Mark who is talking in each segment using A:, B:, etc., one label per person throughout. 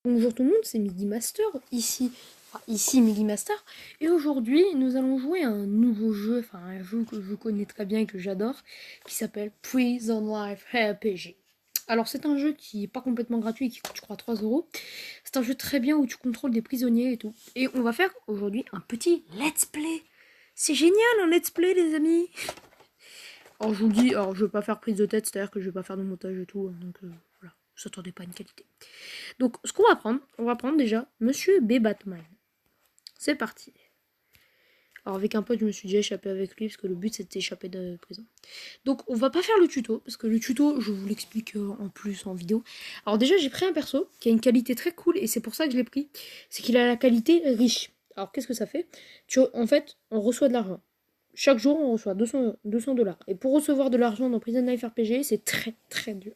A: Bonjour tout le monde, c'est Migi Master, ici Migi Master, et aujourd'hui nous allons jouer à un nouveau jeu, enfin un jeu que je connais très bien et que j'adore, qui s'appelle Prison Life RPG. Alors c'est un jeu qui est pas complètement gratuit et qui coûte je crois 3 euros. C'est un jeu très bien où tu contrôles des prisonniers et tout. Et on va faire aujourd'hui un petit let's play. C'est génial un let's play les amis. Alors je vous le dis, alors je vais pas faire prise de tête, c'est-à-dire que je vais pas faire de montage et tout, donc voilà, ne s'attendez pas à une qualité. Donc, ce qu'on va prendre, on va prendre déjà Monsieur B. Batman. C'est parti. Alors, avec un pote, je me suis déjà échappé avec lui parce que le but c'était d'échapper de prison. Donc, on va pas faire le tuto parce que le tuto, je vous l'explique en plus en vidéo. Alors, déjà, j'ai pris un perso qui a une qualité très cool et c'est pour ça que je l'ai pris. C'est qu'il a la qualité riche. Alors, qu'est-ce que ça fait? En fait, on reçoit de l'argent. Chaque jour, on reçoit 200 dollars. Et pour recevoir de l'argent dans Prison Life RPG, c'est très très dur.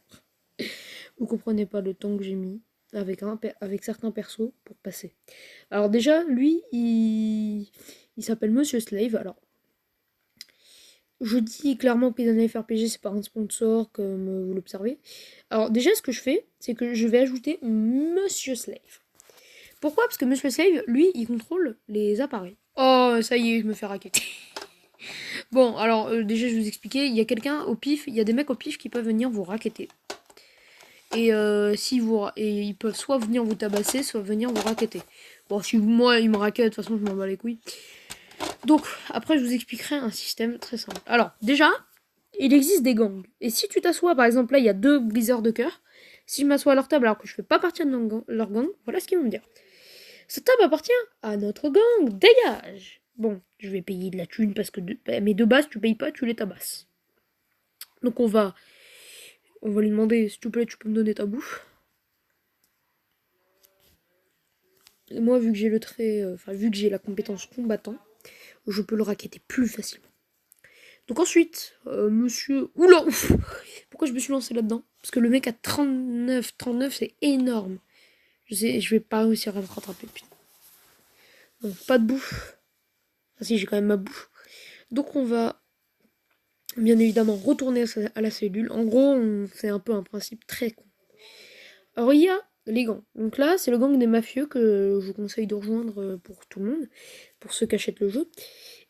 A: Vous comprenez pas le temps que j'ai mis avec certains persos pour passer. Alors déjà, lui, il s'appelle Monsieur Slave. Alors, je dis clairement que Life RPG, c'est pas un sponsor, comme vous l'observez. Alors déjà, ce que je fais, c'est que je vais ajouter Monsieur Slave. Pourquoi? Parce que Monsieur Slave, lui, il contrôle les appareils. Oh, ça y est, je me fais raqueter. Bon, alors déjà, je vais vous expliquer. Il y a quelqu'un au pif, il y a des mecs au pif qui peuvent venir vous raqueter. Et et ils peuvent soit venir vous tabasser, soit venir vous raqueter. Bon, si moi ils me raquettent, de toute façon je m'en bats les couilles. Donc après je vous expliquerai un système très simple. Alors déjà, il existe des gangs. Et si tu t'assois, par exemple là il y a deux briseurs de cœur. Si je m'assois à leur table alors que je fais pas partie de leur gang, voilà ce qu'ils vont me dire. Cette table appartient à notre gang, dégage. Bon, je vais payer de la thune parce que mais de base tu payes pas, tu les tabasses. Donc on va lui demander, s'il te plaît, tu peux me donner ta bouffe. Et moi, vu que j'ai le trait, vu que j'ai la compétence combattant, je peux le raqueter plus facilement. Donc ensuite, monsieur... Oula, ouf. Pourquoi je me suis lancé là-dedans? Parce que le mec a 39 c'est énorme. Je vais pas réussir à le rattraper, putain. Donc, pas de bouffe. Ah si, j'ai quand même ma bouffe. Donc on va, bien évidemment, retourner à la cellule. En gros, c'est un peu un principe très con. Alors il y a les gangs. Donc là, c'est le gang des mafieux que je vous conseille de rejoindre pour tout le monde, pour ceux qui achètent le jeu.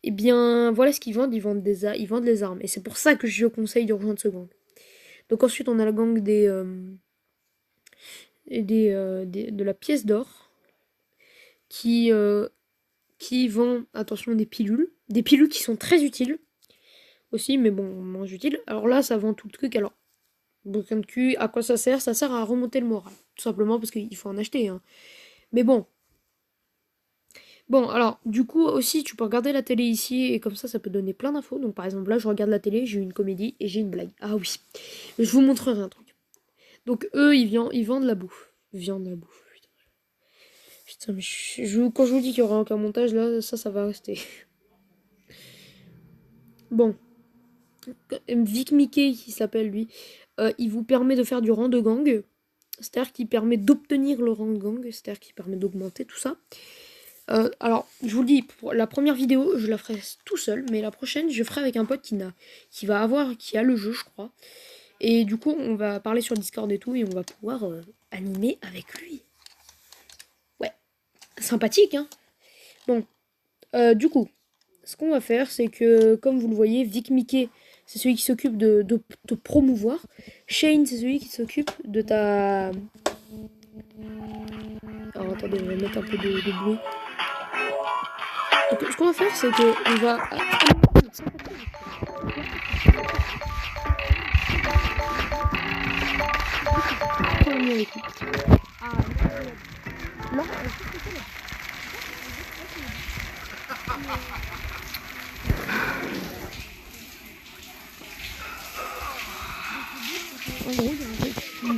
A: Et bien, voilà ce qu'ils vendent. Ils vendent les armes. Et c'est pour ça que je vous conseille de rejoindre ce gang. Donc ensuite, on a le gang de la pièce d'or qui, qui vend, attention, des pilules. Des pilules qui sont très utiles aussi, mais bon, moins utiles. Alors là, ça vend tout le truc. Alors, bouquin de cul, à quoi ça sert? Ça sert à remonter le moral. Tout simplement parce qu'il faut en acheter. Hein. Mais bon. Bon, alors, du coup, aussi, tu peux regarder la télé ici, et comme ça peut donner plein d'infos. Donc, par exemple, là, je regarde la télé, j'ai une comédie et j'ai une blague. Ah oui. Je vous montrerai un truc. Donc, eux, ils vendent la bouffe. Viande, la bouffe. Putain, mais quand je vous dis qu'il y aura aucun montage, là, ça va rester. Bon. Vic Mickey, qui s'appelle, lui, il vous permet de faire du rang de gang. C'est-à-dire qu'il permet d'obtenir le rang de gang. C'est-à-dire qu'il permet d'augmenter tout ça. Alors, je vous le dis, pour la première vidéo, je la ferai tout seul, mais la prochaine, je ferai avec un pote qui a le jeu, je crois. Et du coup, on va parler sur Discord et tout, et on va pouvoir animer avec lui. Ouais, sympathique, hein. Bon, du coup, ce qu'on va faire, c'est que, comme vous le voyez, Vic Mickey, c'est celui qui s'occupe de te promouvoir. Shane, c'est celui qui s'occupe de ta... Alors, attendez, on va mettre un peu de bruit. Donc, ce qu'on va faire, c'est que on va... En gros,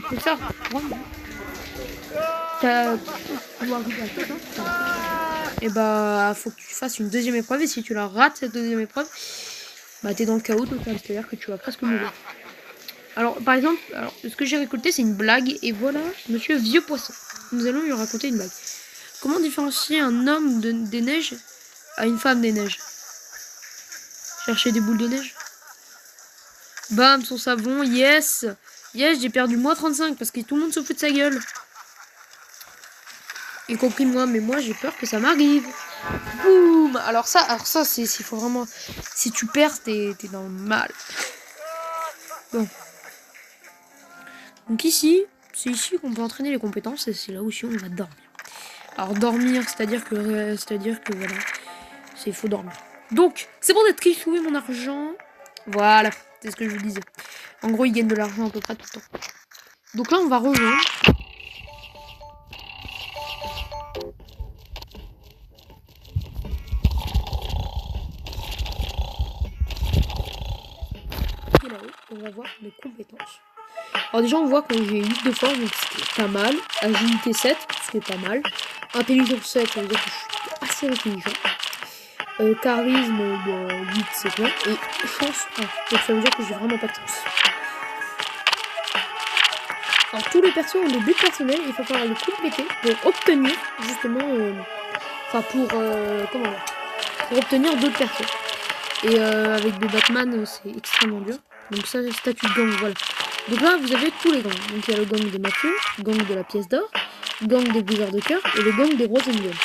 A: c'est ça. T'as et bah faut que tu fasses une deuxième épreuve et si tu la rates cette deuxième épreuve, bah t'es dans le chaos total, c'est-à-dire que tu vas presque mourir. Alors par exemple, ce que j'ai récolté c'est une blague et voilà Monsieur Vieux Poisson. Nous allons lui raconter une blague. Comment différencier un homme des neiges à une femme des neiges? Chercher des boules de neige. Bam, son savon, yes. Yes, j'ai perdu moins 35 parce que tout le monde se fout de sa gueule. y compris moi, mais moi j'ai peur que ça m'arrive. Boum. Alors ça c'est s'il faut vraiment, si tu perds t'es dans le mal. Bon. Donc ici, c'est ici qu'on peut entraîner les compétences et c'est là aussi on va dormir. Alors dormir, c'est-à-dire que voilà, il faut dormir. Donc c'est bon d'être riche, oui mon argent. Voilà, c'est ce que je vous disais. En gros, ils gagnent de l'argent à peu près tout le temps. Donc là, on va rejoindre. Et là-haut, on va voir les compétences. Alors déjà, on voit que j'ai 8 de force, donc c'est pas mal. Agilité 7, c'est pas mal. Intelligence 7, ça veut dire que je suis assez intelligent. Charisme 8, c'est bien. Et chance 1, donc ça veut dire que j'ai vraiment pas de chance. Alors tous les persos ont des buts personnels, il faut falloir les compléter pour obtenir justement, pour obtenir d'autres persos. Et avec des Batman, c'est extrêmement dur. Donc ça, statut de gang, voilà. Donc là, vous avez tous les gangs. Donc il y a le gang des mafieux, gang de la pièce d'or, gang des briseurs de cœur et le gang des roses and gold.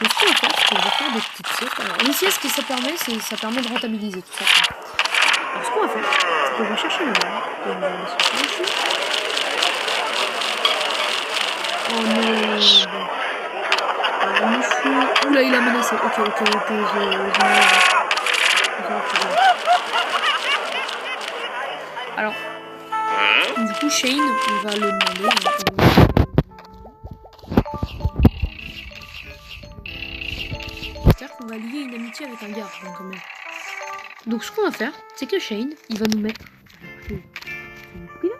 A: Donc ce qu'on va faire, c'est qu'on va faire des petites siestes. Alors les siestes, ça permet de rentabiliser tout ça. Alors ce qu'on va faire, c'est qu'on va chercher le gang. Et on va aller chercher ici. Oh non. Alors monsieur... Oula, il a menacé. Ok, alors, du coup, Shane, on va le demander. C'est-à-dire qu'on va lier une amitié avec un gars, quand même. Donc, ce qu'on va faire, c'est que Shane, il va nous mettre. Prix là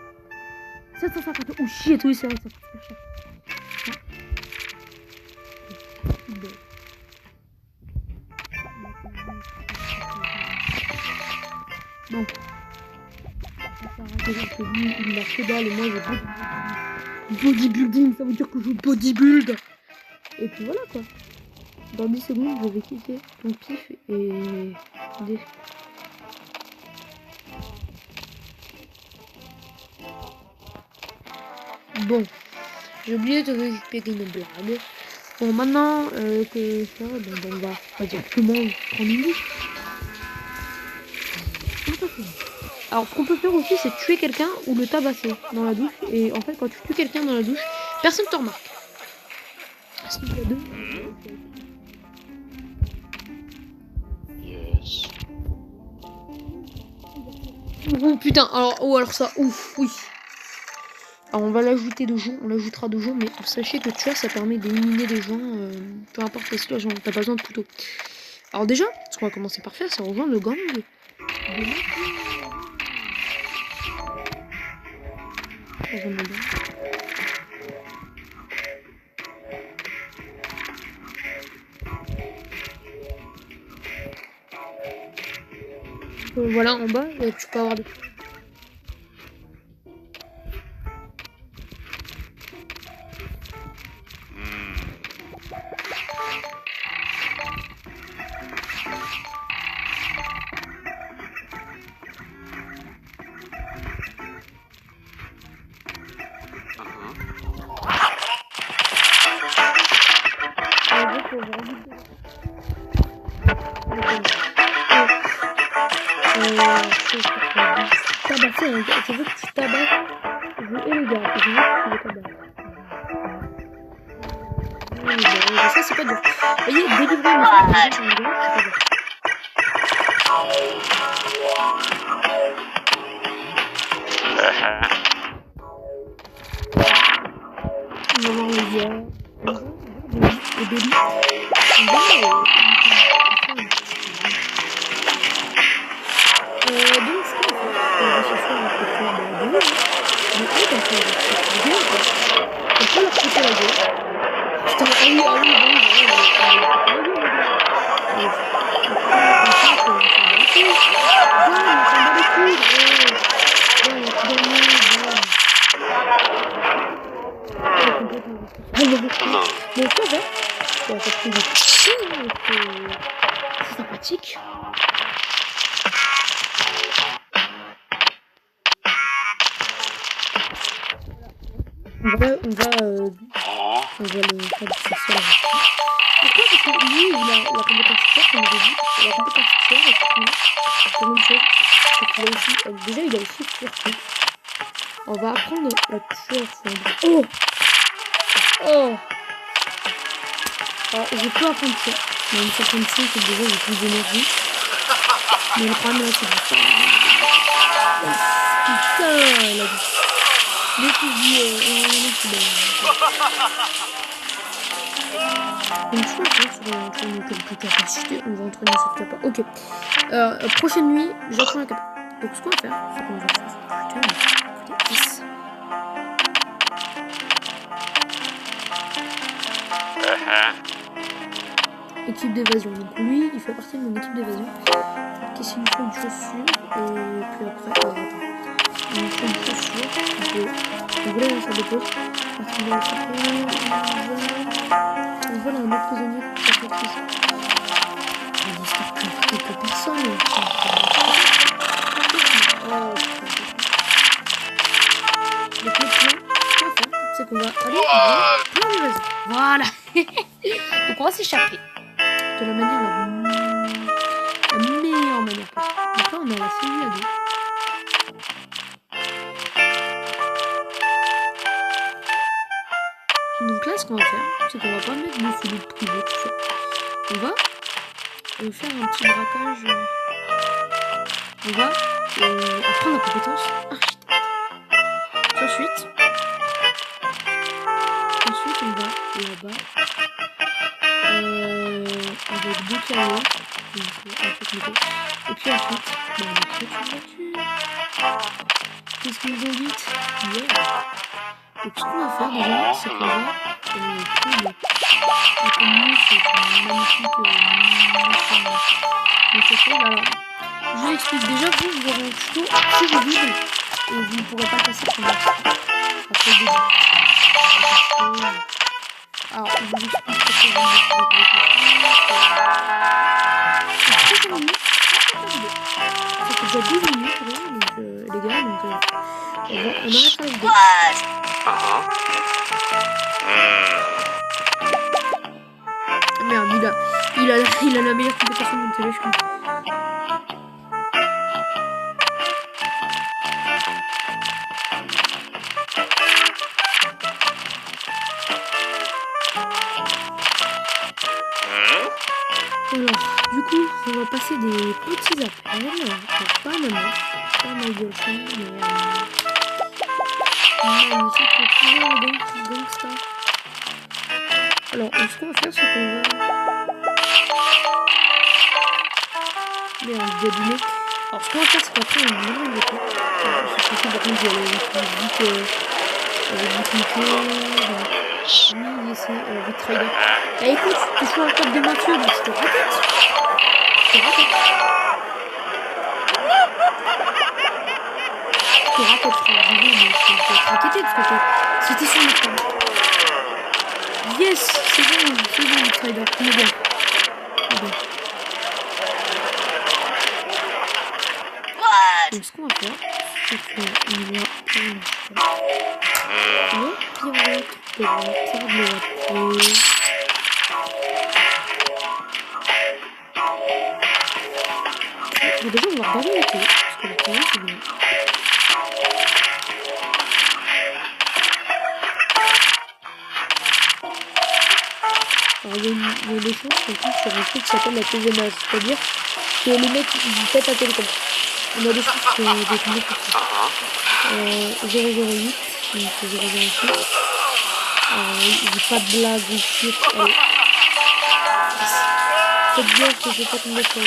A: 750. Oh shit, oui, c'est vrai, ça coûte super cher. Bon. Lui, il a que dalle et moi j'ai bodybuilding, ça veut dire que je bodybuild. Et puis voilà quoi. Dans 10 secondes, je vais quitter ton pif et... Bon, j'ai oublié de récupérer une blague. Bon, maintenant que ça, on va directement prendre une douche. Alors, ce qu'on peut faire aussi, c'est tuer quelqu'un ou le tabasser dans la douche. Et en fait, quand tu tues quelqu'un dans la douche, personne ne te remarque. S'il y a deux.
B: Yes.
A: Oh putain, alors ça, ouf, oui. Alors on va l'ajouter de jour, on l'ajoutera de jour, mais sachez que tuer ça permet d'éliminer les gens, peu importe la situation, t'as pas besoin de couteau. Alors déjà, ce qu'on va commencer par faire, c'est rejoindre le gang. Voilà, en bas, tu peux avoir des... tabasser un gars, je veux que tu tabasses, je veux et le gars, je veux que tu le tabasses. Ça c'est pas dur. Vous voyez, délivrer une fois, c'est pas dur. On va voir le gars. Le délit. Donc ce qu'on va faire, on va chercher un peu de bordel. Mais eux, comme ça, on peut leur couper la gueule. Putain, ah oui, c'est sympathique. On va le faire difficile. Pourquoi? Parce que lui, il a la compétence tiers, comme j'ai dit. La compétence tiers, et puis, pour une chose, c'est qu'il a aussi, déjà, il a aussi furtif. On va apprendre la tueur fondre. Oh! Oh! Alors, je peux apprendre ça. Mais une certaine chose, c'est que déjà, j'ai plus d'énergie. Mais le problème, là, c'est du sang. Putain, il a dit. Le fusil, une fois sur nos quelques capacités, on va entraîner cette capa. Ok. Prochaine nuit, j'apprends la capa. Donc ce qu'on va faire, c'est qu'on va faire. Putain, écoutez, 10. Équipe d'évasion. Donc lui, il fait partie de mon équipe d'évasion. Qu'est-ce qu'il lui faut? Une chaussure. Et puis après, attends. Il lui faut une chaussure. On voulait la salle de pause. On voit un autre prisonnier qui fait quelque chose. Il discute quelques personnes. Donc le plan, ce qu'on va faire, c'est qu'on va aller plein d'évasion. Voilà. Donc on va s'échapper. De la manière la meilleure manière. Donc là on a la cellule à deux. Donc là ce qu'on va faire, c'est qu'on va pas mettre nos cellules privées, tout ça. On va faire un petit braquage. On va apprendre la compétence architecte. Ensuite on va là-bas avec 2 carreaux. Et puis ensuite, on va mettre une voiture. Qu'est-ce qu'ils ont dit? Yeah. Donc ce qu'on va faire déjà, c'est qu'on va prendre un magnifique alors, je vous explique déjà, vous aurez un tuto sur vide et vous ne pourrez pas passer pour moi. Après le alors, je vous explique ce que je ça fait déjà 12 minutes, donc les gars, donc on arrête la vidéo. Merde, il a la meilleure compétition de mon téléphone. Alors, du coup, on va passer des petits appels. Pas ma girlfriend, mais magnifique petit gangsta. Alors, ce qu'on va faire, c'est qu'on va... Merde, gabiner. Alors, ce qu'on va faire, c'est qu'après, on va mélanger le tout. C'est surtout, par contre, j'allais oui, c'est vite trader. Bah écoute, tu joues un code de Mathieu, donc je te raquette. Je te raquette, frère. Je vais te raqueter parce que c'était sur le temps. Yes, c'est bon, vite trader. On est bien. Donc ce qu'on va faire, c'est qu'on va prendre le pirate de la paix. Déjà, on va regarder la télé, parce que la télé, c'est bien. Alors, il y a des choses qui sont sur un truc qui s'appelle la TVMA, c'est-à-dire que les mecs, ils pètent la télécom. On a des choses qui sont définies pour ça. 008, donc 006. J'ai pas de blague ou shit. Allez. Faites bien que je vais pas tomber sur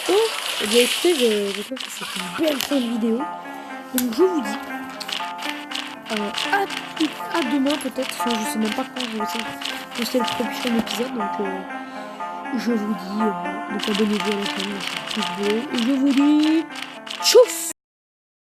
A: Oh, et bien écoutez, je trouve que c'est une belle fin de vidéo. Donc je vous dis à demain peut-être. Enfin, je sais même pas quand je vais poster le prochain épisode. Donc je vous dis, donc abonnez-vous à la chaîne, c'est plus beau. Et je vous dis